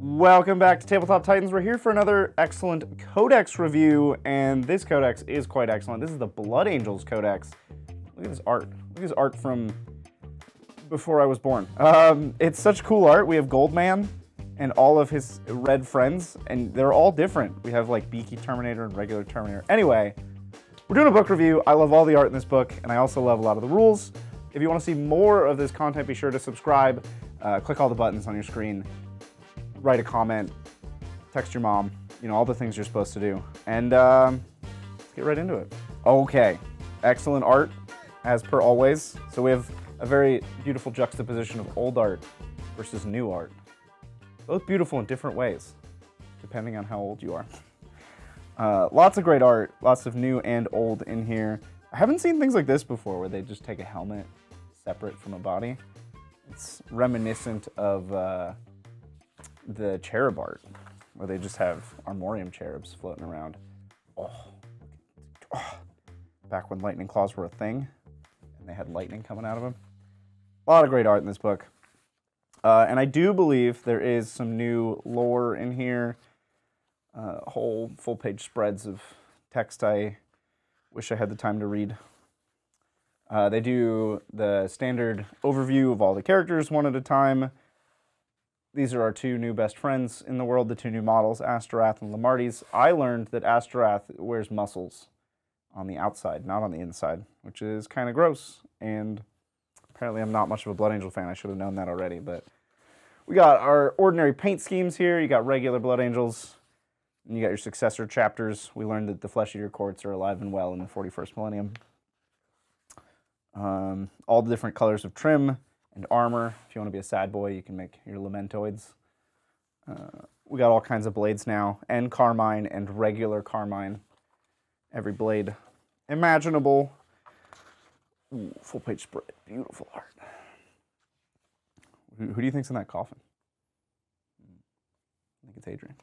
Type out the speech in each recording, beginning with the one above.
Welcome back to Tabletop Titans. We're here for another excellent Codex review, and this Codex is quite excellent. This is the Blood Angels Codex. Look at this art. Look at this art from before I was born. It's such cool art. We have Goldman and all of his red friends, and they're all different. We have like Beaky Terminator and regular Terminator. Anyway, we're doing a book review. I love all the art in this book, and I also love a lot of the rules. If you want to see more of this content, be sure to subscribe. Click all the buttons on your screen. Write a comment, text your mom, all the things you're supposed to do. And let's get right into it. Okay, excellent art, as per always. So we have a very beautiful juxtaposition of old art versus new art. Both beautiful in different ways, depending on how old you are. Lots of great art, lots of new and old in here. I haven't seen things like this before, where they just take a helmet separate from a body. It's reminiscent of the cherub art, where they just have armorium cherubs floating around. Back when lightning claws were a thing, and they had lightning coming out of them. A lot of great art in this book. And I do believe there is some new lore in here. Whole full-page spreads of text I wish I had the time to read. They do the standard overview of all the characters one at a time. These are our two new best friends in the world, the two new models, Astrath and Lamaris. I learned that Astrath wears muscles on the outside, not on the inside, which is kind of gross. And apparently I'm not much of a Blood Angel fan. I should have known that already. But we got our ordinary paint schemes here. You got regular Blood Angels, and you got your successor chapters. We learned that the Flesh Eater courts are alive and well in the 41st millennium. All the different colors of trim and armor. If you want to be a sad boy, you can make your Lamentoids. We got all kinds of blades now, and Carmine and regular Carmine. Every blade imaginable. Ooh, full page spread. Beautiful art. Who do you think's in that coffin? I think it's Adrian.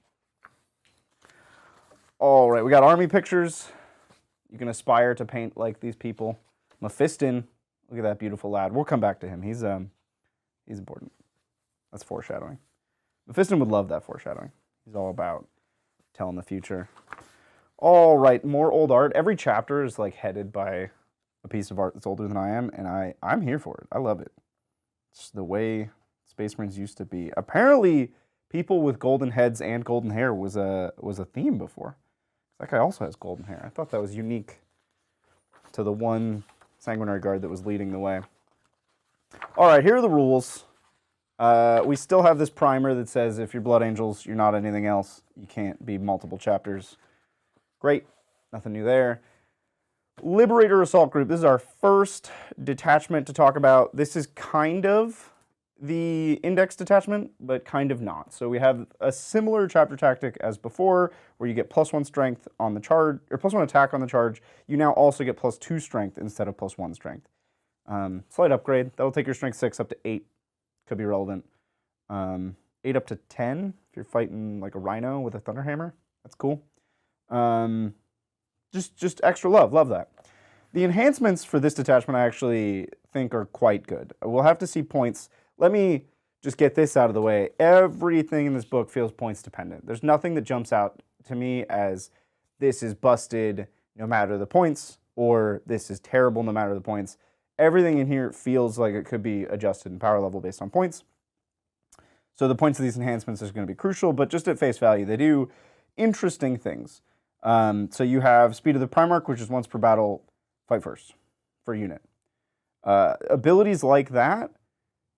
All right, we got army pictures. You can aspire to paint like these people. Miston. Look at that beautiful lad. We'll come back to him. He's important. That's foreshadowing. Miston would love that foreshadowing. He's all about telling the future. All right, more old art. Every chapter is like headed by a piece of art that's older than I am, and I'm here for it. I love it. It's the way Space Marines used to be. Apparently, people with golden heads and golden hair was a theme before. That guy also has golden hair. I thought that was unique to the one Sanguinary Guard that was leading the way. All right, here are the rules. We still have this primer that says if you're Blood Angels, you're not anything else. You can't be multiple chapters. Great, nothing new there. Liberator Assault Group. This is our first detachment to talk about. This is kind of the index detachment, but kind of not. So we have a similar chapter tactic as before, where you get +1 strength on the charge, or +1 attack on the charge. You now also get +2 strength instead of +1 strength. Slight upgrade. That'll take your strength 6 up to 8. Could be relevant. 8 up to 10 if you're fighting like a rhino with a thunderhammer. That's cool. Just extra love. Love that. The enhancements for this detachment I actually think are quite good. We'll have to see points. Let me just get this out of the way. Everything in this book feels points dependent. There's nothing that jumps out to me as this is busted no matter the points, or this is terrible no matter the points. Everything in here feels like it could be adjusted in power level based on points. So the points of these enhancements is going to be crucial, but just at face value, they do interesting things. So you have Speed of the Primarch, which is once per battle, fight first for a unit. Abilities like that,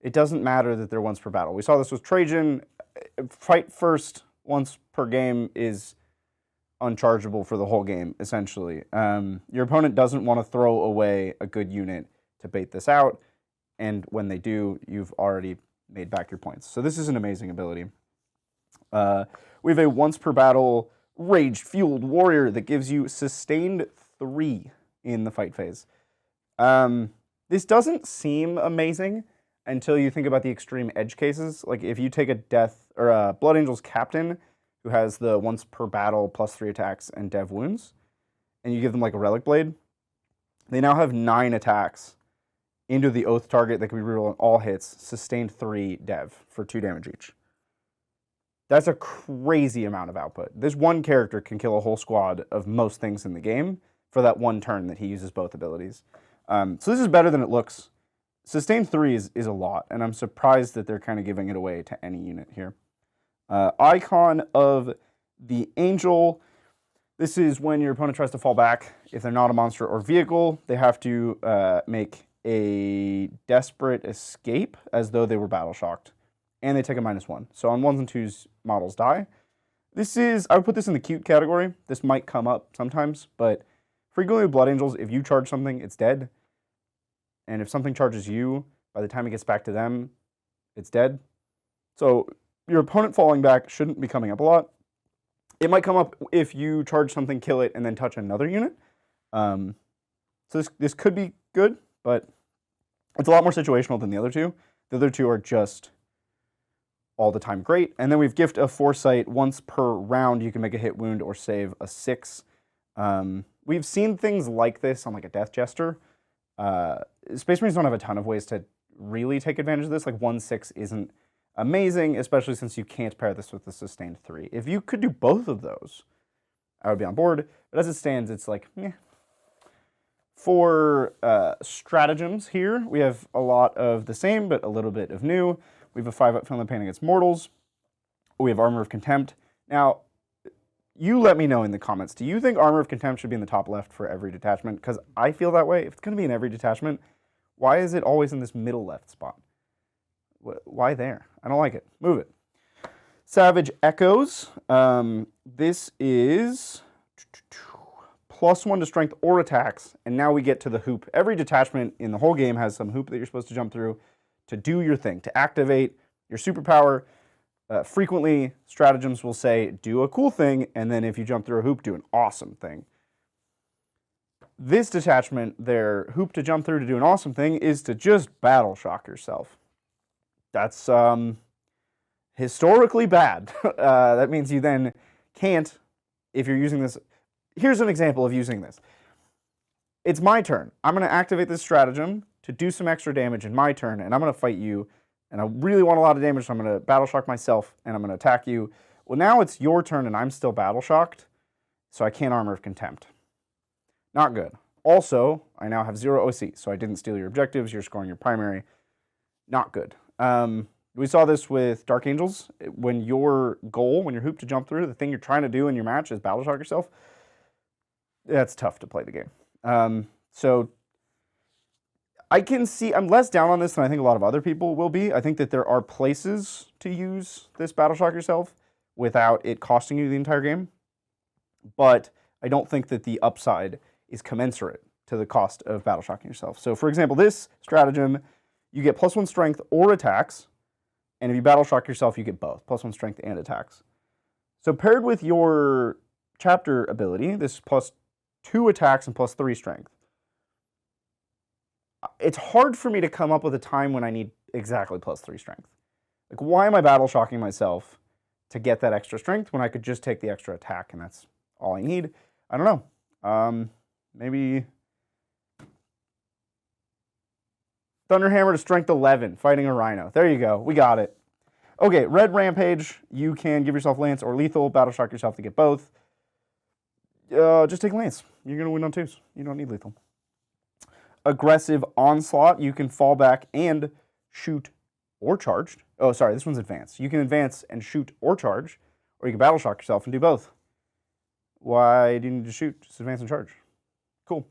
it doesn't matter that they're once per battle. We saw this with Trajan. Fight first once per game is unchargeable for the whole game, essentially. Your opponent doesn't want to throw away a good unit to bait this out, and when they do, you've already made back your points. So this is an amazing ability. We have a once per battle rage-fueled warrior that gives you sustained 3 in the fight phase. This doesn't seem amazing until you think about the extreme edge cases. Like if you take a death or a Blood Angels captain who has the once per battle +3 attacks and dev wounds, and you give them like a relic blade, they now have 9 attacks into the oath target that can be rerolled on all hits, sustained 3 dev for 2 damage each. That's a crazy amount of output. This one character can kill a whole squad of most things in the game for that one turn that he uses both abilities. So this is better than it looks. Sustain 3 is a lot, and I'm surprised that they're kind of giving it away to any unit here. Icon of the Angel. This is when your opponent tries to fall back. If they're not a monster or vehicle, they have to make a desperate escape as though they were battle shocked. And they take a -1. So on 1s and 2s, models die. This is, I would put this in the cute category. This might come up sometimes, but frequently with Blood Angels, if you charge something, it's dead. And if something charges you, by the time it gets back to them, it's dead. So your opponent falling back shouldn't be coming up a lot. It might come up if you charge something, kill it, and then touch another unit. So this could be good, but it's a lot more situational than the other two. The other two are just all the time great. And then we've Gift of Foresight. Once per round, you can make a hit, wound, or save a 6. We've seen things like this on like a Death Jester. Space Marines don't have a ton of ways to really take advantage of this. Like 1/6 isn't amazing, especially since you can't pair this with the Sustained 3. If you could do both of those, I would be on board. But as it stands, it's like, meh. For stratagems here, we have a lot of the same, but a little bit of new. We have a 5-up Finland Pain against mortals. We have Armor of Contempt. Now, you let me know in the comments, do you think Armor of Contempt should be in the top left for every detachment? Because I feel that way. If it's going to be in every detachment, why is it always in this middle left spot? Why there? I don't like it. Move it. Savage Echoes. This is +1 to strength or attacks, and now we get to the hoop. Every detachment in the whole game has some hoop that you're supposed to jump through to do your thing, to activate your superpower. Frequently, stratagems will say, do a cool thing, and then if you jump through a hoop, do an awesome thing. This detachment, their hoop to jump through to do an awesome thing is to just battle shock yourself. That's historically bad. That means you then can't, if you're using this. Here's an example of using this. It's my turn. I'm going to activate this stratagem to do some extra damage in my turn, and I'm going to fight you. And I really want a lot of damage, so I'm going to battle shock myself, and I'm going to attack you. Well, now it's your turn, and I'm still battle shocked, so I can't Armor of Contempt. Not good. Also, I now have 0 OC, so I didn't steal your objectives. You're scoring your primary. Not good. We saw this with Dark Angels. When your goal, when you're hooped to jump through, the thing you're trying to do in your match is battle shock yourself. That's tough to play the game. So I can see, I'm less down on this than I think a lot of other people will be. I think that there are places to use this battle shock yourself without it costing you the entire game. But I don't think that the upside is commensurate to the cost of battle shocking yourself. So for example, this stratagem, you get +1 strength or attacks. And if you battle shock yourself, you get both, +1 strength and attacks. So paired with your chapter ability, this +2 attacks and +3 strength. It's hard for me to come up with a time when I need exactly +3 strength. Like, why am I battle shocking myself to get that extra strength when I could just take the extra attack and that's all I need? I don't know. Maybe Thunderhammer to strength 11, fighting a Rhino. There you go. We got it. Okay, Red Rampage. You can give yourself Lance or Lethal. Battle shock yourself to get both. Just take Lance. You're going to win on 2s. You don't need Lethal. Aggressive Onslaught. You can fall back and shoot or charge. Oh, sorry. This one's advanced. You can advance and shoot or charge. Or you can battle shock yourself and do both. Why do you need to shoot? Just advance and charge. Cool.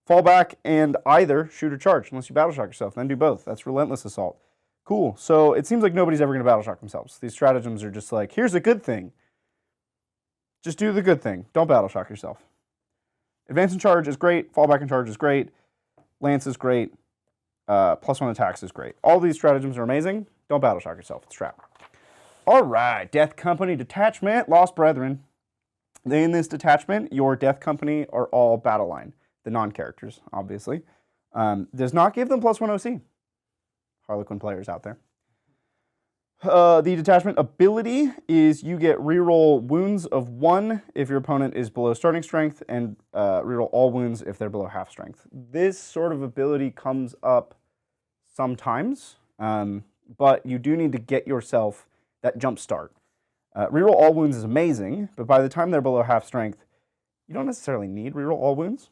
Fall back and either shoot or charge, unless you battle shock yourself, then do both. That's Relentless Assault. Cool. So it seems like nobody's ever going to battle shock themselves. These stratagems are just like, here's a good thing. Just do the good thing. Don't battle shock yourself. Advance and charge is great. Fall back and charge is great. Lance is great. +1 attacks is great. All these stratagems are amazing. Don't battle shock yourself. It's a trap. All right. Death Company Detachment. Lost Brethren. In this detachment, your Death Company are all battle line. The non-characters, obviously. Does not give them +1 OC. Harlequin players out there. The detachment ability is you get reroll wounds of 1 if your opponent is below starting strength, and reroll all wounds if they're below half strength. This sort of ability comes up sometimes, but you do need to get yourself that jump start. Reroll all wounds is amazing, but by the time they're below half strength, you don't necessarily need reroll all wounds.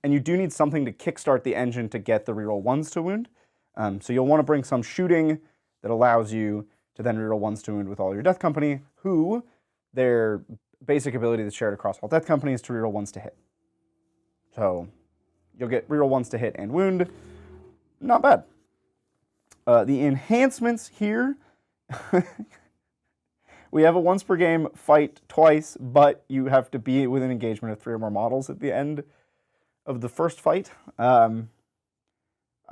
And you do need something to kickstart the engine to get the reroll ones to wound. So you'll want to bring some shooting that allows you to then reroll ones to wound with all your death company, who their basic ability that's shared across all death company is to reroll ones to hit. So you'll get reroll ones to hit and wound. Not bad. The enhancements here, we have a once per game fight twice, but you have to be within engagement of 3 or more models at the end of the first fight.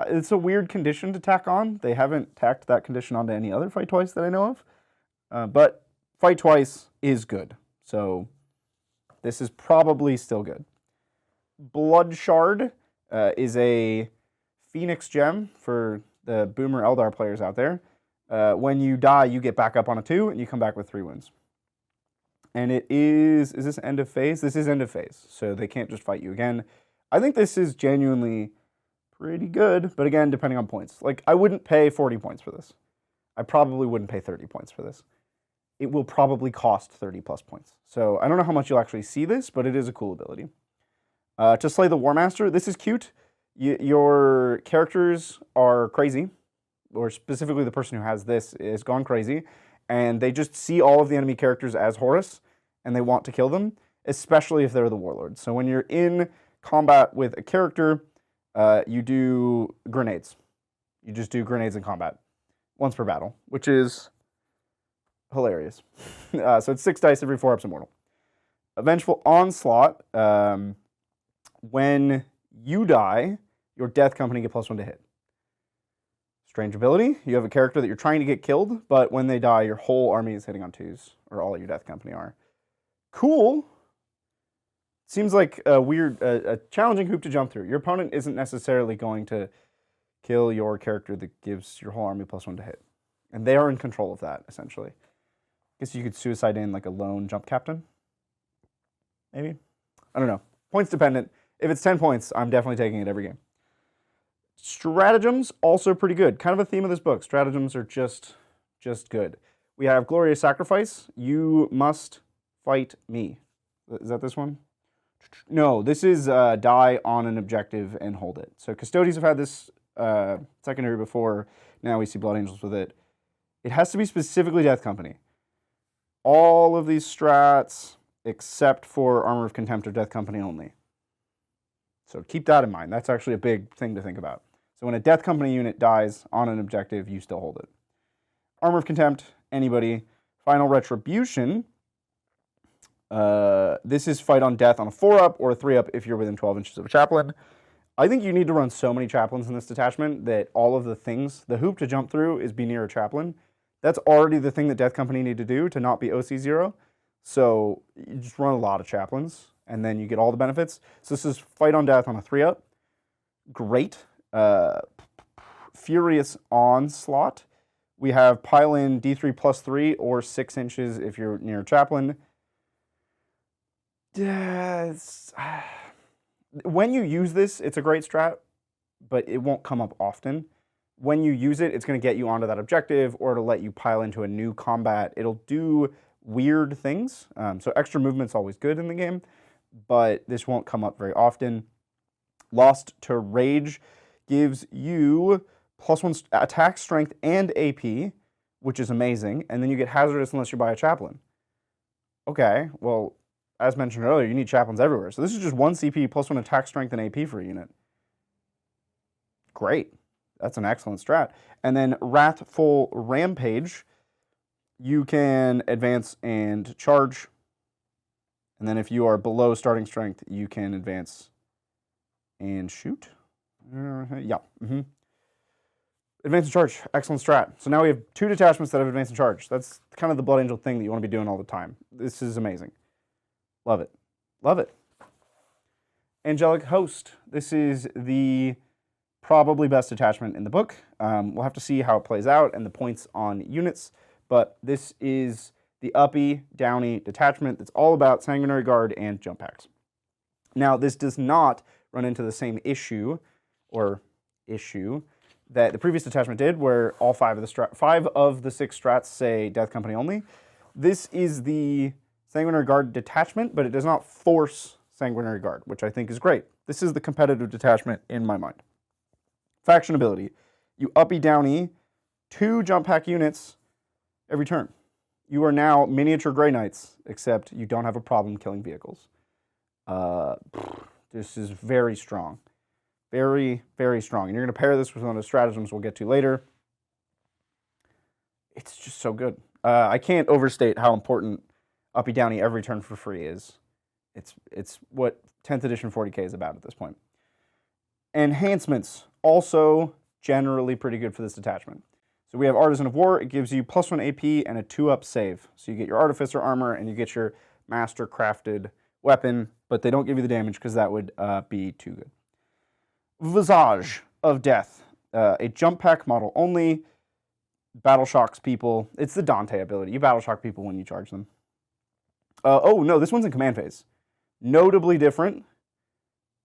It's a weird condition to tack on. They haven't tacked that condition onto any other fight twice that I know of. But fight twice is good. So this is probably still good. Blood Shard is a Phoenix gem for the Boomer Eldar players out there. When you die, you get back up on a 2, and you come back with 3 wounds. And it is this end of phase? This is end of phase, so they can't just fight you again. I think this is genuinely pretty good, but again, depending on points. Like, I wouldn't pay 40 points for this. I probably wouldn't pay 30 points for this. It will probably cost 30 plus points. So I don't know how much you'll actually see this, but it is a cool ability. To slay the War Master, this is cute. Your characters are crazy, or specifically the person who has this is gone crazy, and they just see all of the enemy characters as Horus, and they want to kill them, especially if they're the Warlord. So when you're in combat with a character, you do grenades. You just do grenades in combat once per battle, which is hilarious. So it's 6 dice every 4 ups immortal. A Vengeful Onslaught, when you die, your death company get +1 to hit. Strange ability, you have a character that you're trying to get killed, but when they die, your whole army is hitting on 2s, or all your death company are. Cool. Seems like a weird, a challenging hoop to jump through. Your opponent isn't necessarily going to kill your character that gives your whole army +1 to hit. And they are in control of that, essentially. I guess you could suicide in like a lone jump captain. Maybe? I don't know. Points dependent. If it's 10 points, I'm definitely taking it every game. Stratagems, also pretty good. Kind of a theme of this book. Stratagems are just good. We have Glorious Sacrifice. You must fight me. Is that this one? No, this is die on an objective and hold it. So Custodians have had this secondary before. Now we see Blood Angels with it. It has to be specifically Death Company. All of these strats, except for Armor of Contempt, are Death Company only. So keep that in mind. That's actually a big thing to think about. So when a Death Company unit dies on an objective, you still hold it. Armor of Contempt, anybody. Final Retribution. This is fight on death on a 4-up or a 3-up if you're within 12 inches of a chaplain. I think you need to run so many chaplains in this detachment that all of the things, the hoop to jump through is be near a chaplain. That's already the thing that Death Company need to do to not be OC0. So you just run a lot of chaplains, and then you get all the benefits. So this is fight on death on a 3-up. Great. Furious Onslaught. We have pile in D3 +3 or 6 inches if you're near a chaplain. When you use this, it's a great strat, but it won't come up often. When you use it, it's going to get you onto that objective or to let you pile into a new combat. It'll do weird things. So extra movement's always good in the game, but this won't come up very often. Lost to Rage gives you +1 attack, strength, and AP, which is amazing. And then you get hazardous unless you're by a chaplain. Okay, well, as mentioned earlier, you need chaplains everywhere. So this is just 1 CP +1 attack, strength, and AP for a unit. Great. That's an excellent strat. And then Wrathful Rampage, you can advance and charge. And then if you are below starting strength, you can advance and shoot. Yeah. Advance and charge. Excellent strat. So now we have 2 detachments that have advance and charge. That's kind of the Blood Angel thing that you want to be doing all the time. This is amazing. Love it. Love it. Angelic Host. This is the probably best detachment in the book. We'll have to see how it plays out and the points on units, but this is the uppy, downy detachment that's all about Sanguinary Guard and jump packs. Now, this does not run into the same issue that the previous detachment did, where all 5 of the 6 strats say Death Company only. This is the Sanguinary Guard detachment, but it does not force Sanguinary Guard, which I think is great. This is the competitive detachment in my mind. Faction ability. You uppy downy 2 jump pack units every turn. You are now miniature Grey Knights, except you don't have a problem killing vehicles. This is very strong. Very, very strong. And you're going to pair this with one of the stratagems we'll get to later. It's just so good. I can't overstate how important uppy downy every turn for free is. It's what 10th edition 40k is about at this point. Enhancements, also generally pretty good for this detachment. So we have Artisan of War. It gives you +1 AP and a 2-up save. So you get your Artificer armor and you get your Master crafted weapon, but they don't give you the damage because that would be too good. Visage of Death. A jump pack model only. Battle shocks people. It's the Dante ability. You battle shock people when you charge them. Oh, no, this one's in command phase. Notably different.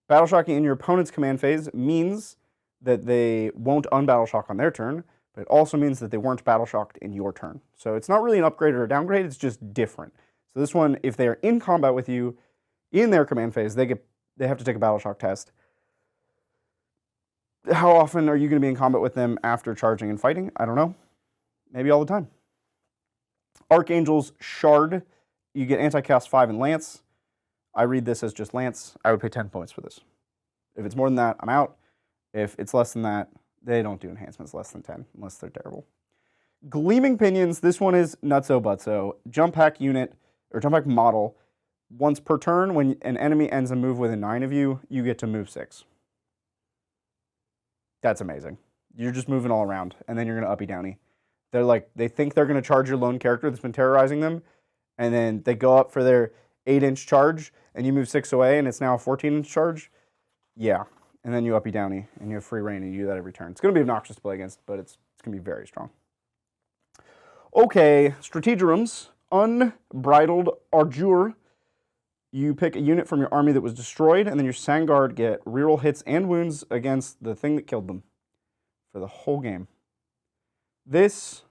Battle shocking in your opponent's command phase means that they won't unbattle shock on their turn, but it also means that they weren't battle shocked in your turn. So it's not really an upgrade or a downgrade, it's just different. So this one, if they're in combat with you in their command phase, they have to take a battle shock test. How often are you going to be in combat with them after charging and fighting? I don't know. Maybe all the time. Archangel's Shard. You get anti-chaos 5 and Lance. I read this as just Lance. I would pay 10 points for this. If it's more than that, I'm out. If it's less than that, they don't do enhancements less than 10, unless they're terrible. Gleaming Pinions. This one is nutso butso. Jump pack unit, or jump pack model. Once per turn, when an enemy ends a move within 9 of you, you get to move 6. That's amazing. You're just moving all around, and then you're going to uppy downy. They think they're going to charge your lone character that's been terrorizing them, and then they go up for their 8-inch charge, and you move 6 away, and it's now a 14-inch charge. Yeah, and then you uppy downy, and you have free reign, and you do that every turn. It's going to be obnoxious to play against, but it's going to be very strong. Okay, Strateg Rooms. Unbridled Ardure. You pick a unit from your army that was destroyed, and then your Sangard get reroll hits and wounds against the thing that killed them for the whole game. This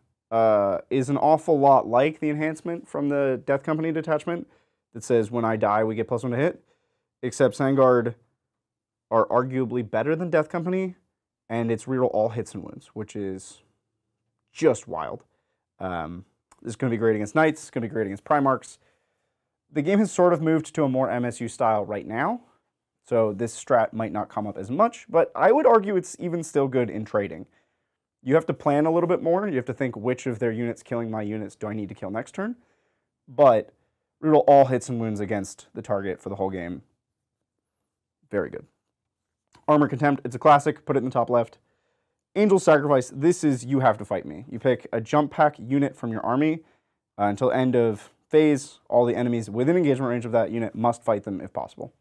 is an awful lot like the enhancement from the Death Company detachment that says when I die, we get +1 to hit, except Sangard are arguably better than Death Company, and it's reroll all hits and wounds, which is just wild. This is going to be great against Knights. It's going to be great against Primarchs. The game has sort of moved to a more MSU style right now, so this strat might not come up as much, but I would argue it's even still good in trading. You have to plan a little bit more. You have to think which of their units killing my units do I need to kill next turn, but reroll all hits and wounds against the target for the whole game. Very good. Armor Contempt, it's a classic, put it in the top left. Angel Sacrifice, this is you have to fight me. You pick a jump pack unit from your army until end of phase. All the enemies within engagement range of that unit must fight them if possible.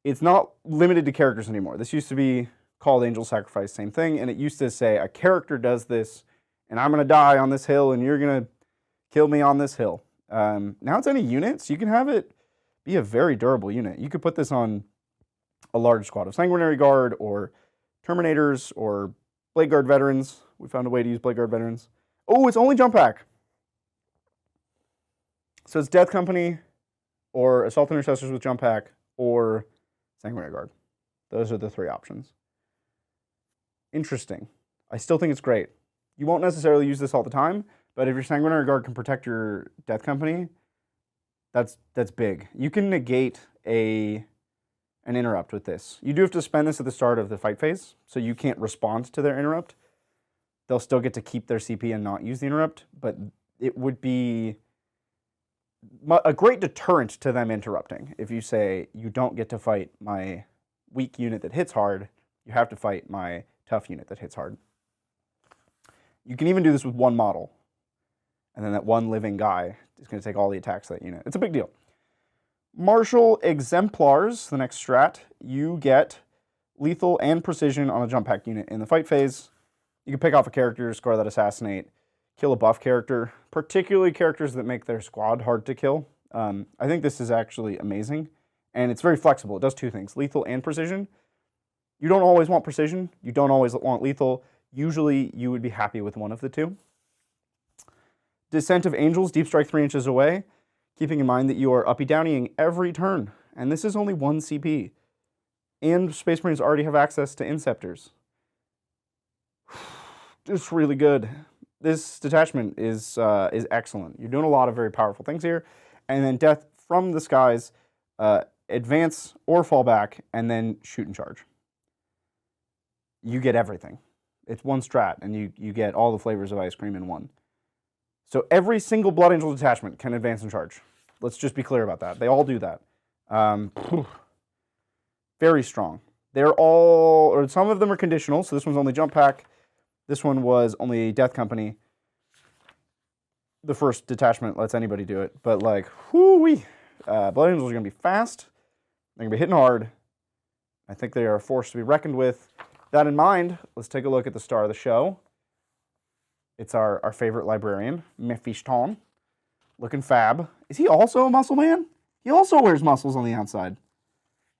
It's not limited to characters anymore. This used to be called Angel Sacrifice, same thing, and it used to say a character does this, and I'm going to die on this hill, and you're going to kill me on this hill. Now it's any unit, so you can have it be a very durable unit. You could put this on a large squad of Sanguinary Guard, or Terminators, or Blade Guard veterans. We found a way to use Blade Guard veterans. Oh, it's only jump pack. So it's Death Company, or Assault Intercessors with jump pack, or Sanguinary Guard. Those are the 3 options. Interesting. I still think it's great. You won't necessarily use this all the time, but if your Sanguinary Guard can protect your Death Company, that's big. You can negate an interrupt with this. You do have to spend this at the start of the fight phase, so you can't respond to their interrupt. They'll still get to keep their CP and not use the interrupt, but it would be a great deterrent to them interrupting. If you say, you don't get to fight my weak unit that hits hard, you have to fight my tough unit that hits hard. You can even do this with one model, and then that one living guy is going to take all the attacks of that unit. It's a big deal. Martial Exemplars, the next strat, you get lethal and precision on a jump pack unit in the fight phase. You can pick off a character, score that assassinate, kill a buff character, particularly characters that make their squad hard to kill. I think this is actually amazing, and it's very flexible. It does 2 things, lethal and precision. You don't always want precision. You don't always want lethal. Usually, you would be happy with one of the 2. Descent of Angels, deep strike 3 inches away, keeping in mind that you are uppy downeying every turn. And this is only 1 CP. And Space Marines already have access to Inceptors. Just really good. This detachment is excellent. You're doing a lot of very powerful things here. And then Death from the Skies, advance or fall back, and then shoot and charge. You get everything. It's one strat, and you get all the flavors of ice cream in one. So every single Blood Angel detachment can advance and charge. Let's just be clear about that. They all do that. Very strong. They're all, or some of them are conditional, so this one's only jump pack. This one was only Death Company. The first detachment lets anybody do it, but like, whoo-wee. Blood Angels are going to be fast. They're going to be hitting hard. I think they are a force to be reckoned with. That in mind, let's take a look at the star of the show. It's our favorite librarian, Miston. Looking fab. Is he also a muscle man? He also wears muscles on the outside.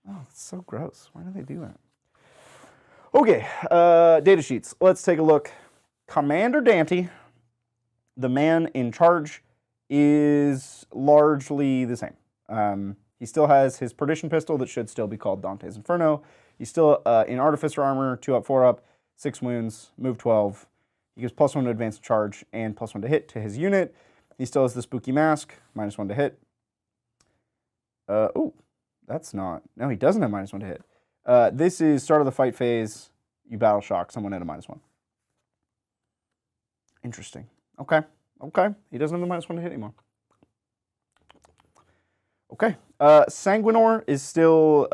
Oh, it's so gross. Why do they do that? Okay, data sheets. Let's take a look. Commander Dante, the man in charge, is largely the same. He still has his Perdition Pistol that should still be called Dante's Inferno. He's still in Artificer Armor, 2 up, 4 up, 6 wounds, move 12. He gives +1 to advance charge and +1 to hit to his unit. He still has the Spooky Mask, -1 to hit. Oh, that's not... No, he doesn't have -1 to hit. This is start of the fight phase. You battle shock someone at a -1. Interesting. Okay. Okay. He doesn't have the -1 to hit anymore. Okay. Sanguinor is still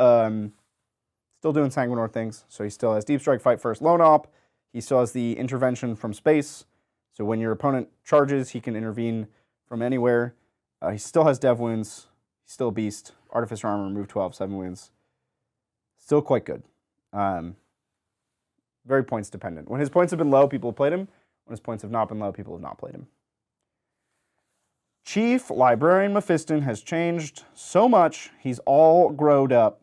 doing Sanguinor things. So he still has Deep Strike, Fight First, Lone Op. He still has the intervention from space. So when your opponent charges, he can intervene from anywhere. He still has Dev Wounds. He's still a beast. Artificer Armor, move 12, 7 wounds. Still quite good. Very points dependent. When his points have been low, people have played him. When his points have not been low, people have not played him. Chief Librarian Miston has changed so much, he's all growed up.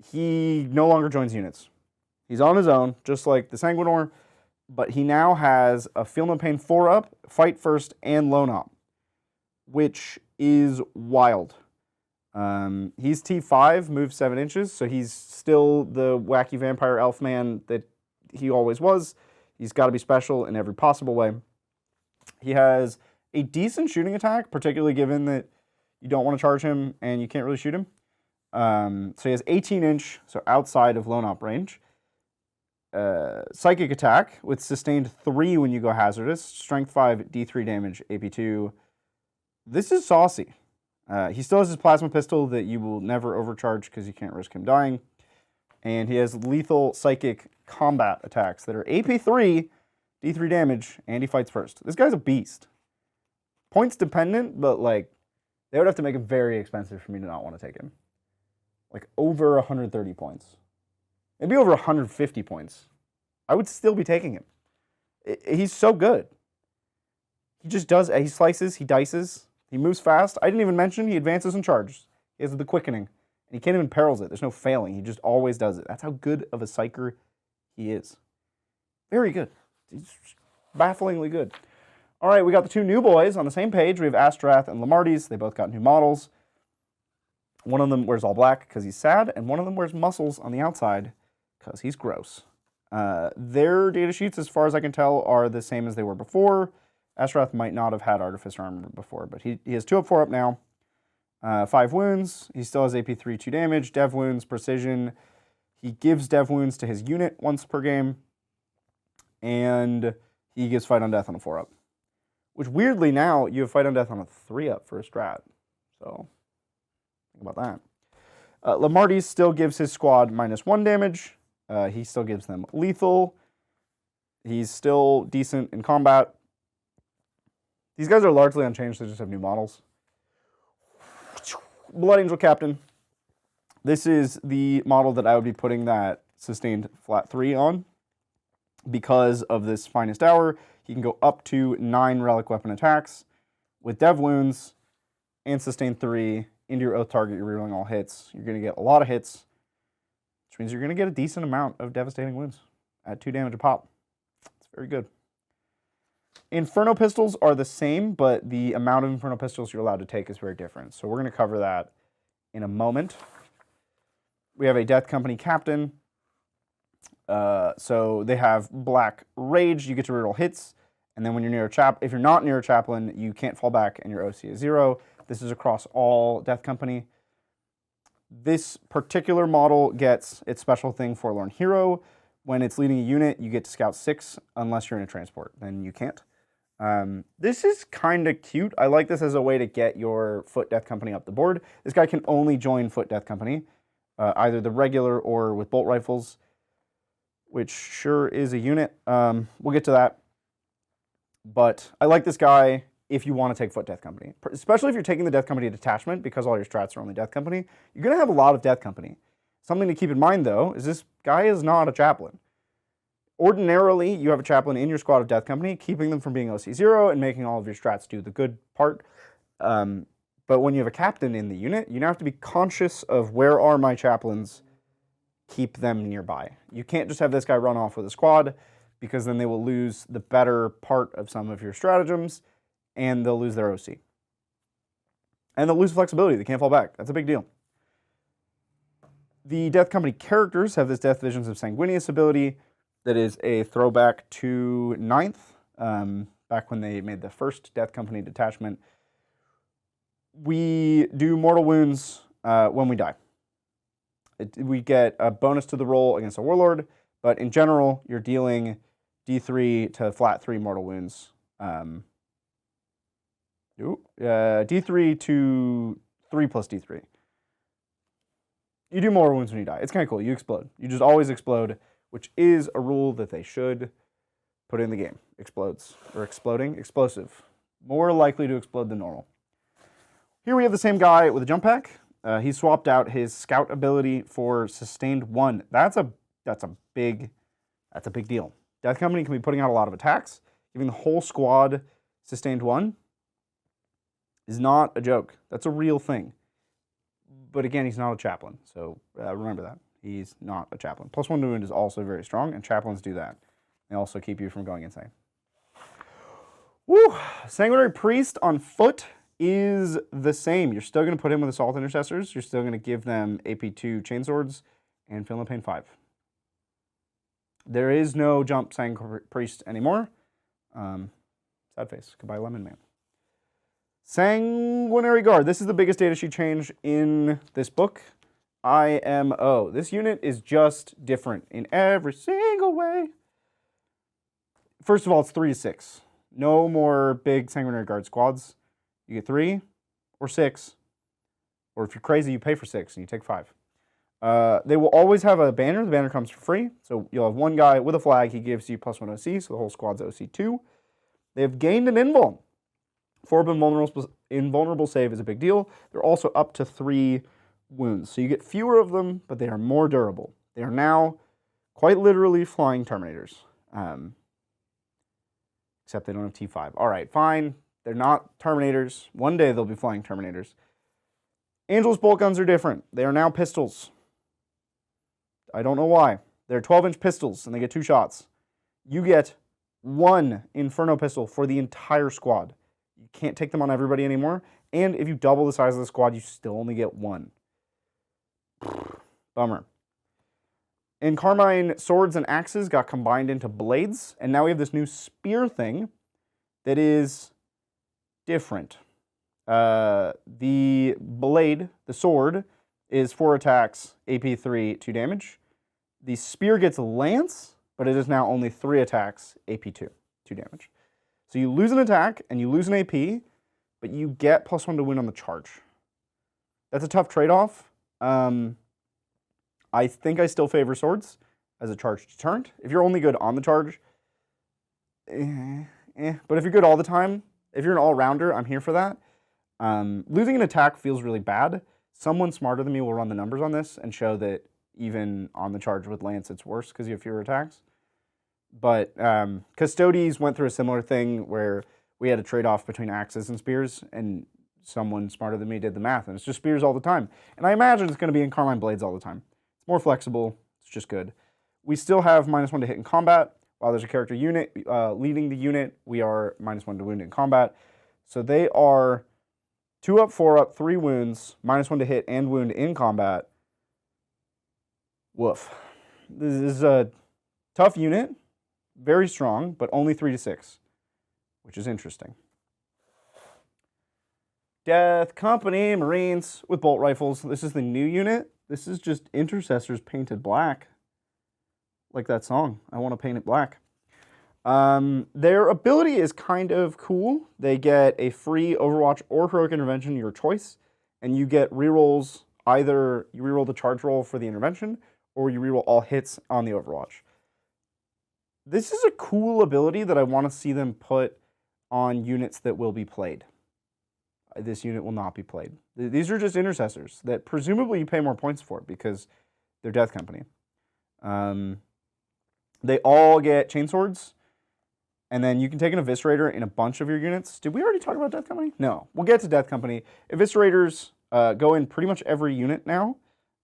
He no longer joins units. He's on his own, just like the Sanguinor, but he now has a Feel No Pain 4 up, Fight First, and Lone Op, which is wild. He's T5, moves 7 inches, so he's still the wacky vampire elf man that he always was. He's got to be special in every possible way. He has a decent shooting attack, particularly given that you don't want to charge him and you can't really shoot him. So he has 18 inch, so outside of Lone Op range. Psychic attack with sustained 3 when you go hazardous. Strength 5, D3 damage, AP2. This is saucy. He still has his plasma pistol that you will never overcharge because you can't risk him dying. And he has lethal psychic combat attacks that are AP3, D3 damage, and he fights first. This guy's a beast. Points dependent, but like, they would have to make him very expensive for me to not want to take him. Like over 130 points. Maybe over 150 points. I would still be taking him. He's so good. He just does, he slices, he dices, he moves fast. I didn't even mention he advances and charges. He has the quickening. And he can't even perils it. There's no failing. He just always does it. That's how good of a psyker he is. Very good. He's bafflingly good. All right, we got the 2 new boys on the same page. We have Astrath and Lamaris. They both got new models. One of them wears all black because he's sad, and one of them wears muscles on the outside because he's gross. Their data sheets, as far as I can tell, are the same as they were before. Astrath might not have had Artificer Armor before, but he has 2 up, 4 up now. 5 wounds. He still has AP3, 2 damage. Dev Wounds, Precision. He gives Dev Wounds to his unit once per game. And he gives Fight on Death on a 4 up. Which weirdly now, you have Fight on Death on a 3 up for a strat. So, think about that. Lamaris still gives his squad -1 damage. He still gives them lethal. He's still decent in combat. These guys are largely unchanged, they just have new models. Blood Angel Captain. This is the model that I would be putting that sustained flat 3 on. Because of this Finest Hour, he can go up to 9 relic weapon attacks with Dev Wounds and sustained 3 into your Oath target. You're rerolling all hits. You're going to get a lot of hits, which means you're going to get a decent amount of devastating wounds at 2 damage a pop. It's very good. Inferno pistols are the same, but the amount of Inferno pistols you're allowed to take is very different. So we're going to cover that in a moment. We have a Death Company captain. So they have Black Rage. You get to reroll hits. And then when you're near a if you're not near a chaplain, you can't fall back and your OC is 0. This is across all Death Company. This particular model gets its special thing, Forlorn Hero. When it's leading a unit, you get to scout 6, unless you're in a transport. Then you can't. This is kind of cute. I like this as a way to get your Foot Death Company up the board. This guy can only join Foot Death Company, either the regular or with bolt rifles, which sure is a unit. We'll get to that. But I like this guy if you want to take Foot Death Company, especially if you're taking the Death Company Detachment, because all your strats are only Death Company. You're going to have a lot of Death Company. Something to keep in mind, though, is this guy is not a chaplain. Ordinarily, you have a chaplain in your squad of Death Company, keeping them from being OC0 and making all of your strats do the good part. But when you have a captain in the unit, you now have to be conscious of where are my chaplains, keep them nearby. You can't just have this guy run off with a squad, because then they will lose the better part of some of your stratagems, and they'll lose their OC. And they'll lose flexibility. They can't fall back. That's a big deal. The Death Company characters have this Death Visions of Sanguinius ability that is a throwback to 9th, back when they made the first Death Company detachment. We do mortal wounds when we die. We get a bonus to the roll against a warlord, but in general, you're dealing D3 to flat 3 mortal wounds. D3 to 3 plus D3. You do mortal wounds when you die. It's kind of cool. You explode. You just always explode, which is a rule that they should put in the game. Explodes. Or exploding. Explosive. More likely to explode than normal. Here we have the same guy with a jump pack. He swapped out his scout ability for sustained 1. That's a big deal. Death Company can be putting out a lot of attacks. Giving the whole squad sustained 1 is not a joke. That's a real thing. But again, he's not a chaplain, so remember that. He's not a chaplain. +1 to wound is also very strong, and chaplains do that. They also keep you from going insane. Woo! Sanguinary Priest on foot is the same. You're still going to put him with Assault Intercessors. You're still going to give them AP2 Chainswords and Feel No Pain 5. There is no jump Sanguinary Priest anymore. Sad face. Goodbye, Lemon Man. Sanguinary Guard. This is the biggest data sheet change in this book. IMO. This unit is just different in every single way. First of all, it's 3 to 6. No more big Sanguinary Guard squads. You get 3 or 6. Or if you're crazy, you pay for 6 and you take 5. They will always have a banner. The banner comes for free. So you'll have one guy with a flag. He gives you +1 OC, so the whole squad's OC2. They have gained an invuln. 4 invulnerable save is a big deal. They're also up to 3 wounds. So you get fewer of them, but they are more durable. They are now quite literally flying Terminators. Except they don't have T5. All right, fine. They're not Terminators. One day they'll be flying Terminators. Angel's bolt guns are different. They are now pistols. I don't know why. They're 12-inch pistols, and they get 2 shots. You get 1 Inferno pistol for the entire squad. You can't take them on everybody anymore. And if you double the size of the squad, you still only get 1. Bummer. In Carmine, swords and axes got combined into blades, and now we have this new spear thing that is different. The blade, the sword, is 4 attacks, AP3, 2 damage. The spear gets lance, but it is now only 3 attacks, AP2, 2 damage. So you lose an attack and you lose an AP, but you get +1 to win on the charge. That's a tough trade-off. I think I still favor swords as a charge deterrent. If you're only good on the charge, but if you're good all the time, if you're an all-rounder, I'm here for that. Losing an attack feels really bad. Someone smarter than me will run the numbers on this and show that even on the charge with lance, it's worse because you have fewer attacks. But Custodes went through a similar thing where we had a trade-off between axes and spears, and someone smarter than me did the math, and it's just spears all the time. And I imagine it's going to be in Carmine blades all the time. It's more flexible. It's just good. We still have -1 to hit in combat. While there's a character unit leading the unit, we are -1 to wound in combat. So they are 2 up, 4 up, 3 wounds, -1 to hit and wound in combat. Woof. This is a tough unit, very strong, but only 3 to 6, which is interesting. Death Company Marines with bolt rifles. This is the new unit. This is just intercessors painted black. Like that song, I want to paint it black. Their ability is kind of cool. They get a free Overwatch or Heroic Intervention, your choice, and you get rerolls. Either you reroll the charge roll for the intervention, or you reroll all hits on the Overwatch. This is a cool ability that I want to see them put on units that will be played. This unit will not be played. These are just intercessors that presumably you pay more points for because they're Death Company. They all get chainswords, and then you can take an Eviscerator in a bunch of your units. Did we already talk about Death Company? No. We'll get to Death Company. Eviscerators go in pretty much every unit now,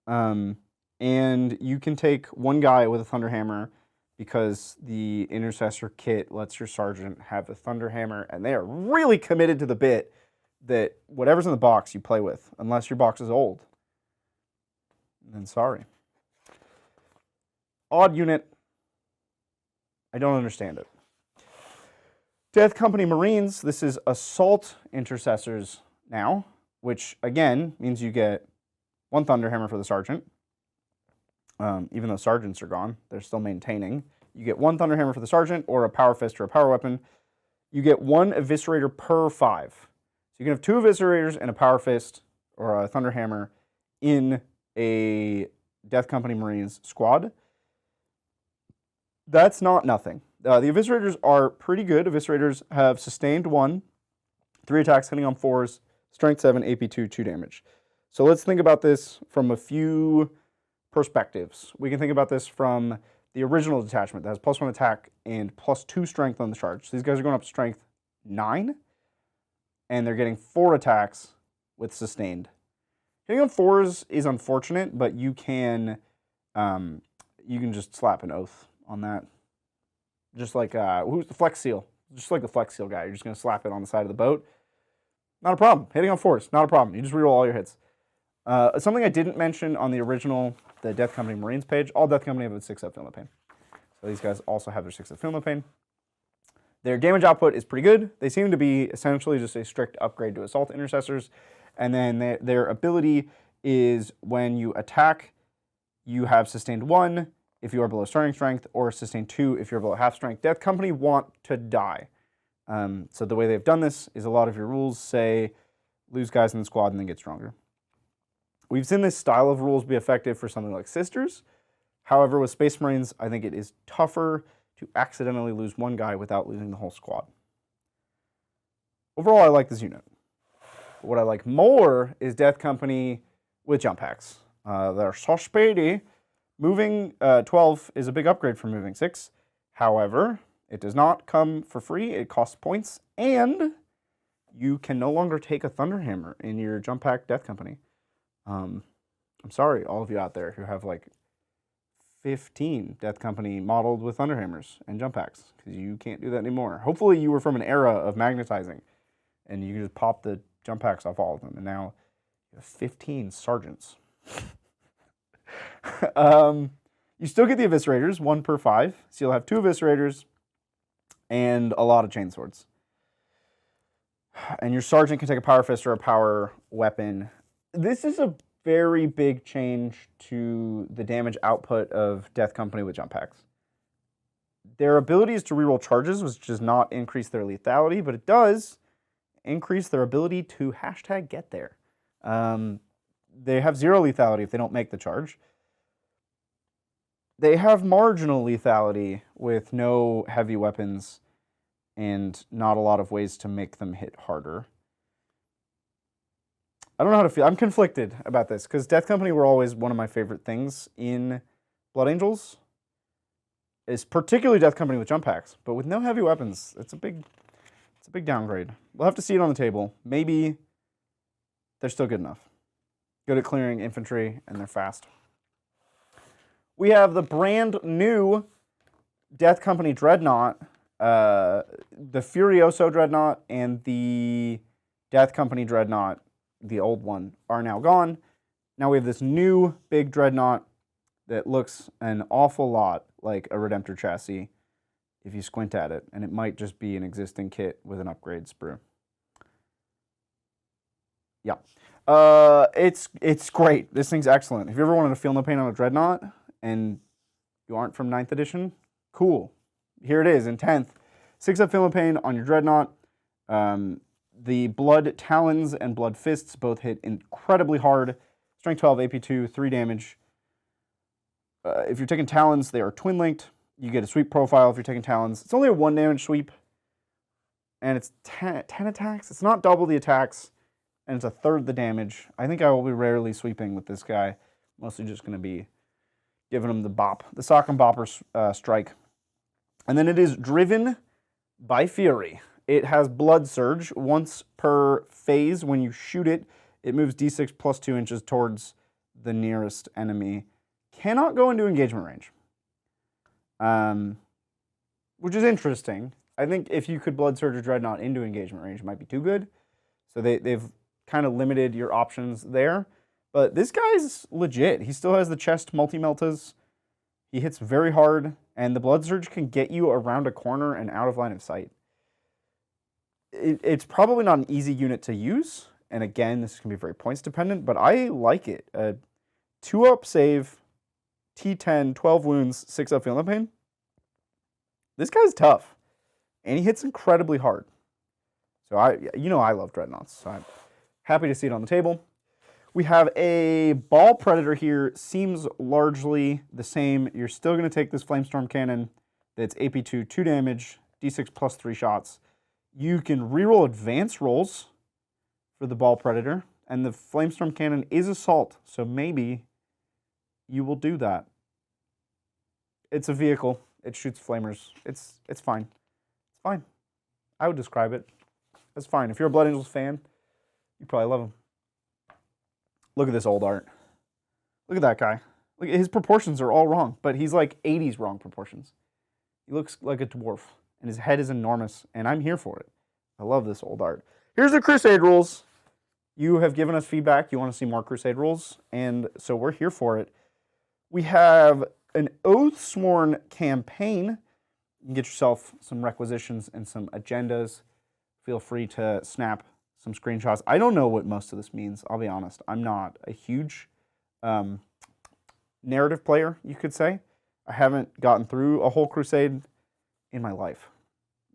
and you can take one guy with a Thunderhammer because the Intercessor kit lets your Sergeant have a Thunderhammer, and they are really committed to the bit that whatever's in the box you play with, unless your box is old. Then sorry. Odd unit. I don't understand it. Death Company Marines, this is Assault Intercessors now, which again means you get 1 Thunderhammer for the Sergeant. Even though Sergeants are gone, they're still maintaining. You get 1 Thunderhammer for the Sergeant, or a Power Fist or a Power Weapon. You get 1 Eviscerator per 5. So you can have 2 Eviscerators and a Power Fist or a Thunderhammer in a Death Company Marines squad. That's not nothing. The Eviscerators are pretty good. Eviscerators have sustained 1, 3 attacks hitting on 4s, strength 7, AP 2, 2 damage. So let's think about this from a few perspectives. We can think about this from the original detachment that has +1 attack and +2 strength on the charge. So these guys are going up to strength 9, and they're getting 4 attacks with sustained. Hitting on 4s is unfortunate, but you can just slap an oath on that. Just like, who's the Flex Seal? Just like the Flex Seal guy. You're just going to slap it on the side of the boat. Not a problem. Hitting on 4s, not a problem. You just reroll all your hits. Something I didn't mention on the original, the Death Company Marines page, all Death Company have a 6-up Film of Pain. So these guys also have their 6-up Film of Pain. Their damage output is pretty good. They seem to be essentially just a strict upgrade to Assault Intercessors. And then their ability is when you attack, you have sustained 1 if you are below starting strength, or sustained 2 if you're below half strength. Death Company want to die. So the way they've done this is a lot of your rules say lose guys in the squad and then get stronger. We've seen this style of rules be effective for something like Sisters. However, with Space Marines, I think it is tougher to accidentally lose 1 guy without losing the whole squad. Overall, I like this unit. But what I like more is Death Company with jump packs. They're so speedy. Moving 12 is a big upgrade from moving 6. However, it does not come for free. It costs points, and you can no longer take a Thunderhammer in your jump pack Death Company. I'm sorry, all of you out there who have like 15 Death Company modeled with Thunderhammers and jump packs, because you can't do that anymore. Hopefully you were from an era of magnetizing, and you can just pop the jump packs off all of them, and now you have 15 Sergeants. You still get the Eviscerators, 1 per 5, so you'll have 2 Eviscerators and a lot of chainswords. And your Sergeant can take a Power Fist or a Power Weapon. This is a very big change to the damage output of Death Company with jump packs. Their ability is to reroll charges, which does not increase their lethality, but it does increase their ability to hashtag get there. They have 0 lethality if they don't make the charge. They have marginal lethality with no heavy weapons and not a lot of ways to make them hit harder. I don't know how to feel. I'm conflicted about this because Death Company were always one of my favorite things in Blood Angels. It's particularly Death Company with jump packs, but with no heavy weapons, it's a big downgrade. We'll have to see it on the table. Maybe they're still good enough. Good at clearing infantry, and they're fast. We have the brand new Death Company Dreadnought, the Furioso Dreadnought and the Death Company Dreadnought, the old one, are now gone. Now we have this new big Dreadnought that looks an awful lot like a Redemptor chassis if you squint at it, and it might just be an existing kit with an upgrade sprue. Yeah. It's great. This thing's excellent. If you ever wanted to feel no pain on a Dreadnought and you aren't from 9th edition, cool. Here it is in 10th. 6-up Feel No Pain on your Dreadnought. The Blood Talons and Blood Fists both hit incredibly hard. Strength 12, AP 2, 3 damage. If you're taking Talons, they are twin-linked. You get a sweep profile if you're taking Talons. It's only a 1 damage sweep, and it's 10 attacks. It's not double the attacks, and it's a third the damage. I think I will be rarely sweeping with this guy. Mostly just going to be giving him the bop, the sock and bopper strike. And then it is driven by Fury. It has Blood Surge. Once per phase, when you shoot it, it moves d6 plus 2 inches towards the nearest enemy. Cannot go into engagement range. Which is interesting. I think if you could Blood Surge or Dreadnought into engagement range, it might be too good. So they've kind of limited your options there. But this guy's legit. He still has the chest multi-meltas. He hits very hard, and the Blood Surge can get you around a corner and out of line of sight. It's probably not an easy unit to use, and again, this can be very points dependent, but I like it. 2-up save, T10, 12 wounds, 6-up Feel No Pain. This guy's tough, and he hits incredibly hard. So I love Dreadnoughts, so I'm happy to see it on the table. We have a Ball Predator here, seems largely the same. You're still going to take this Flamestorm Cannon that's AP2, 2 damage, D6 plus 3 shots. You can reroll advance rolls for the Ball Predator, and the Flamestorm Cannon is Assault, so maybe you will do that. It's a vehicle. It shoots flamers. It's fine. It's fine. I would describe it as fine. If you're a Blood Angels fan, you probably love him. Look at this old art. Look at that guy. Look, his proportions are all wrong, but he's like 80s wrong proportions. He looks like a dwarf, and his head is enormous, and I'm here for it. I love this old art. Here's the Crusade Rules. You have given us feedback. You want to see more Crusade Rules, and so we're here for it. We have an Oathsworn campaign. You can get yourself some Requisitions and some agendas. Feel free to snap some screenshots. I don't know what most of this means, I'll be honest. I'm not a huge narrative player, you could say. I haven't gotten through a whole Crusade in my life.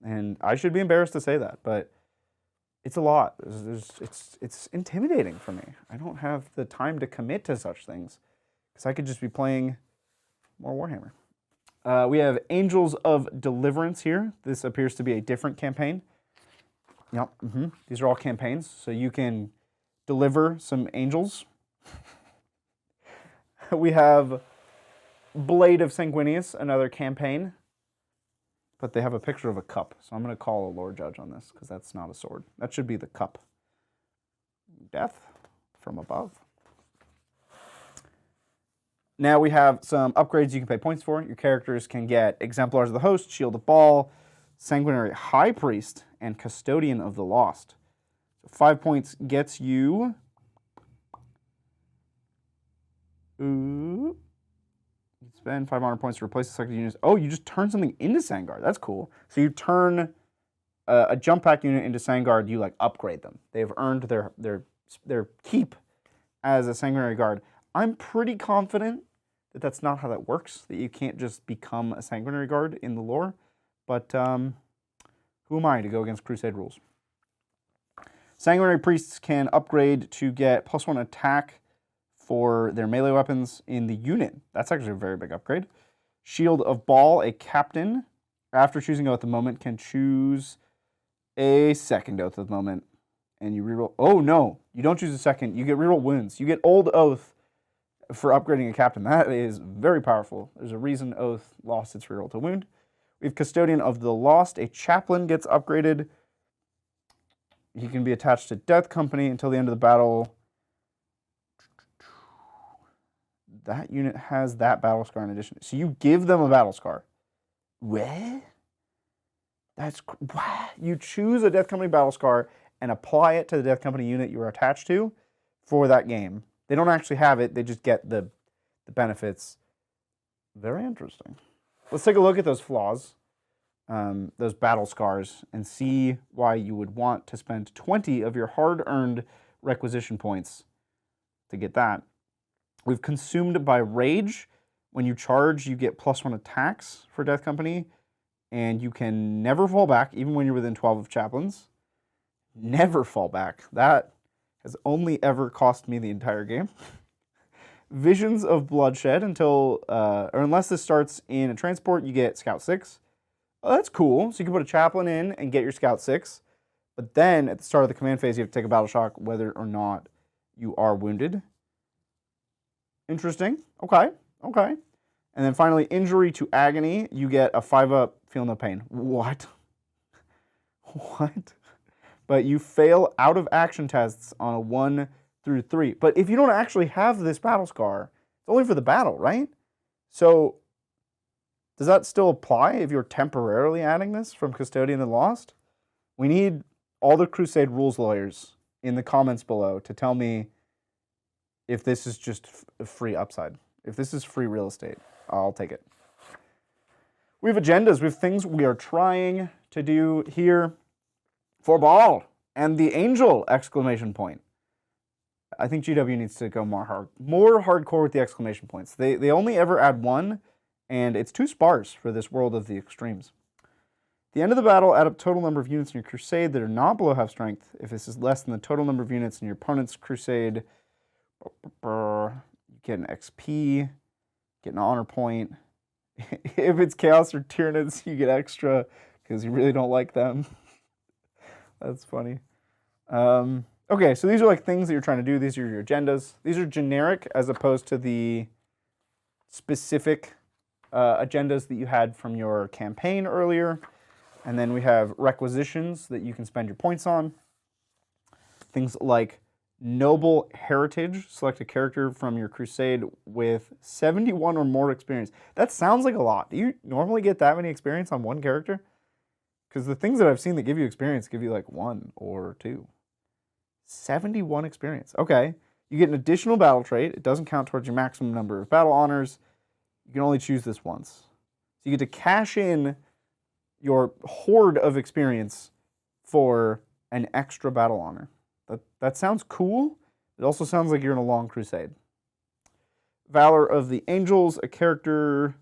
And I should be embarrassed to say that, but it's a lot. It's intimidating for me. I don't have the time to commit to such things because I could just be playing more Warhammer. We have Angels of Deliverance here. This appears to be a different campaign. Yep. These are all campaigns, so you can deliver some angels. We have Blade of Sanguinius, another campaign, but they have a picture of a cup, so I'm going to call a lore judge on this because that's not a sword. That should be the cup. Death from above. Now we have some upgrades you can pay points for. Your characters can get Exemplars of the Host, Shield of Baal, Sanguinary High Priest, and Custodian of the Lost. So 5 points gets you... You spend 500 points to replace the selected units. Oh, you just turn something into Sangard. That's cool. So you turn a jump pack unit into Sangard. You like upgrade them. They've earned their keep as a Sanguinary Guard. I'm pretty confident that that's not how that works. That you can't just become a Sanguinary Guard in the lore. But who am I to go against Crusade Rules? Sanguinary Priests can upgrade to get +1 attack for their melee weapons in the unit. That's actually a very big upgrade. Shield of Baal, a captain, after choosing Oath of the Moment, can choose a second Oath of the Moment. And you reroll... Oh, no. You don't choose a second. You get reroll wounds. You get Old Oath for upgrading a captain. That is very powerful. There's a reason Oath lost its reroll to wound. We have Custodian of the Lost. A chaplain gets upgraded. He can be attached to Death Company until the end of the battle. That unit has that battle scar in addition. So you give them a battle scar. What? What? You choose a Death Company battle scar and apply it to the Death Company unit you are attached to for that game. They don't actually have it, they just get the benefits. Very interesting. Let's take a look at those flaws, those battle scars, and see why you would want to spend 20 of your hard-earned requisition points to get that. We've Consumed by Rage. When you charge, you get +1 attacks for Death Company, and you can never fall back, even when you're within 12 of Chaplains. Never fall back. That has only ever cost me the entire game. Visions of Bloodshed until, or unless this starts in a transport, you get Scout 6. Oh, that's cool. So you can put a Chaplain in and get your Scout 6. But then at the start of the command phase, you have to take a battle shock whether or not you are wounded. Interesting. Okay. Okay. And then finally, Injury to Agony. You get a 5-up, feel no pain. What? What? But you fail out of action tests on a 1 through 3. But if you don't actually have this battle scar, it's only for the battle, right? So does that still apply if you're temporarily adding this from Custodian and Lost? We need all the Crusade Rules lawyers in the comments below to tell me if this is just a free upside. If this is free real estate, I'll take it. We have agendas. We have things we are trying to do here. For ball and the angel! Exclamation point. I think GW needs to go more hardcore with the exclamation points. They only ever add 1, and it's too sparse for this world of the extremes. At the end of the battle, add up total number of units in your crusade that are not below half strength. If this is less than the total number of units in your opponent's crusade, you get an XP, get an honor point. If it's chaos or Tyranids, you get extra because you really don't like them. That's funny. Okay, so these are like things that you're trying to do. These are your agendas. These are generic as opposed to the specific agendas that you had from your campaign earlier. And then we have requisitions that you can spend your points on. Things like Noble Heritage. Select a character from your crusade with 71 or more experience. That sounds like a lot. Do you normally get that many experience on one character? Because the things that I've seen that give you experience give you like 1 or 2. 71 experience. Okay. You get an additional battle trait. It doesn't count towards your maximum number of battle honors. You can only choose this once. So you get to cash in your hoard of experience for an extra battle honor. That sounds cool. It also sounds like you're in a long crusade. Valor of the Angels, a character,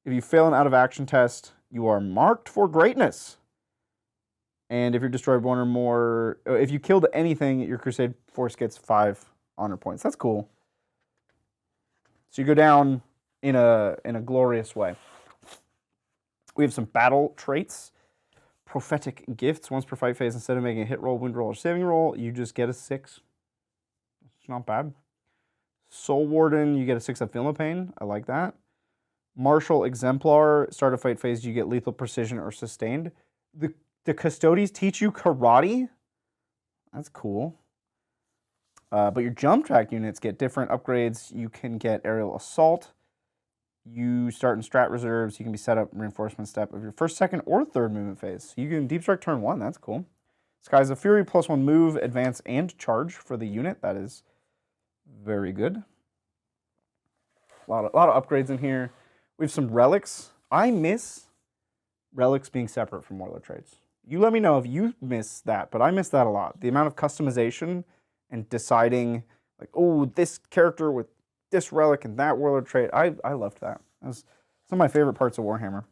if you fail an out of action test, you are marked for greatness. And if you're destroyed 1 or more, if you killed anything, your crusade force gets 5 honor points. That's cool. So you go down in a glorious way. We have some battle traits. Prophetic Gifts. Once per fight phase, instead of making a hit roll, wound roll, or saving roll, you just get a 6. It's not bad. Soul Warden, you get a 6 of Feel No Pain. I like that. Martial Exemplar, start a fight phase, you get lethal precision or sustained. The Custodies teach you karate. That's cool. But your jump track units get different upgrades. You can get aerial assault. You start in strat reserves. You can be set up reinforcement step of your first, second, or third movement phase. So you can deep strike turn 1. That's cool. Skies of Fury, +1 move, advance, and charge for the unit. That is very good. A lot of upgrades in here. We have some relics. I miss relics being separate from warlord traits. You let me know if you miss that, but I miss that a lot. The amount of customization and deciding, like, oh, this character with this relic and that warlord trait, I loved that. That was some of my favorite parts of Warhammer.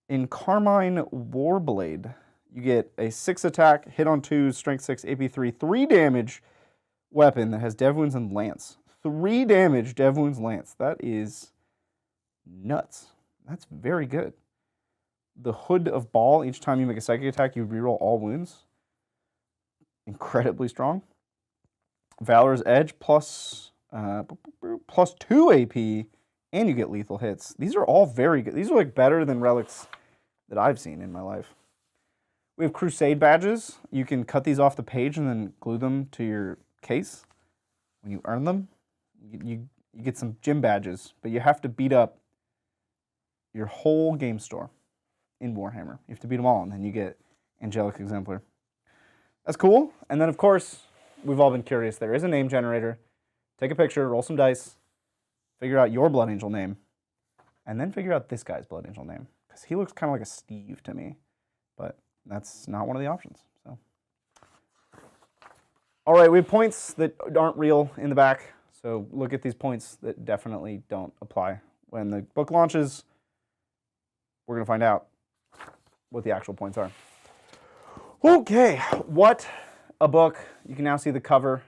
In Carmine Warblade, you get a 6 attack, hit on 2s, strength 6, AP 3, 3 damage weapon that has Dev Wounds and Lance. 3 damage, Dev Wounds, Lance. That is nuts. That's very good. The Hood of Ball, each time you make a psychic attack, you reroll all wounds. Incredibly strong. Valor's Edge, plus 2 AP, and you get lethal hits. These are all very good. These are like better than relics that I've seen in my life. We have Crusade badges. You can cut these off the page and then glue them to your case. When you earn them, you get some gym badges, but you have to beat up your whole game store in Warhammer. You have to beat them all, and then you get Angelic Exemplar. That's cool. And then, of course, we've all been curious. There is a name generator. Take a picture, roll some dice, figure out your Blood Angel name, and then figure out this guy's Blood Angel name. Because he looks kind of like a Steve to me, but that's not one of the options. So, all right, we have points that aren't real in the back. So look at these points that definitely don't apply. When the book launches, we're going to find out what the actual points are. Okay, what a book. You can now see the cover.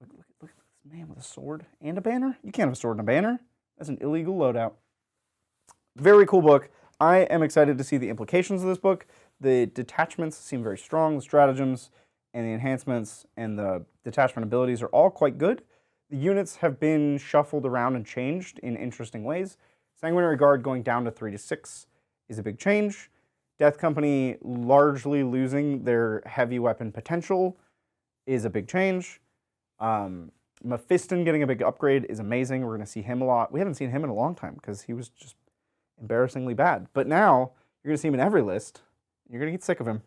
Look at this man with a sword and a banner. You can't have a sword and a banner. That's an illegal loadout. Very cool book. I am excited to see the implications of this book. The detachments seem very strong. The stratagems and the enhancements and the detachment abilities are all quite good. The units have been shuffled around and changed in interesting ways. Sanguinary Guard going down to 3 to 6 is a big change. Death Company largely losing their heavy weapon potential is a big change. Miston getting a big upgrade is amazing. We're going to see him a lot. We haven't seen him in a long time because he was just embarrassingly bad. But now you're going to see him in every list. You're going to get sick of him.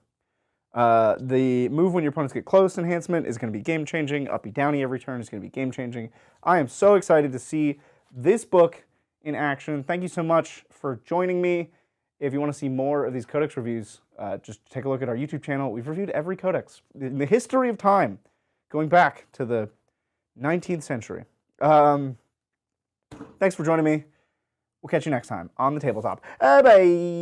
The move when your opponents get close enhancement is going to be game-changing. Uppy downy every turn is going to be game-changing. I am so excited to see this book in action. Thank you so much for joining me. If you want to see more of these Codex reviews, just take a look at our YouTube channel. We've reviewed every Codex in the history of time, going back to the 19th century. Thanks for joining me. We'll catch you next time on the tabletop. Bye.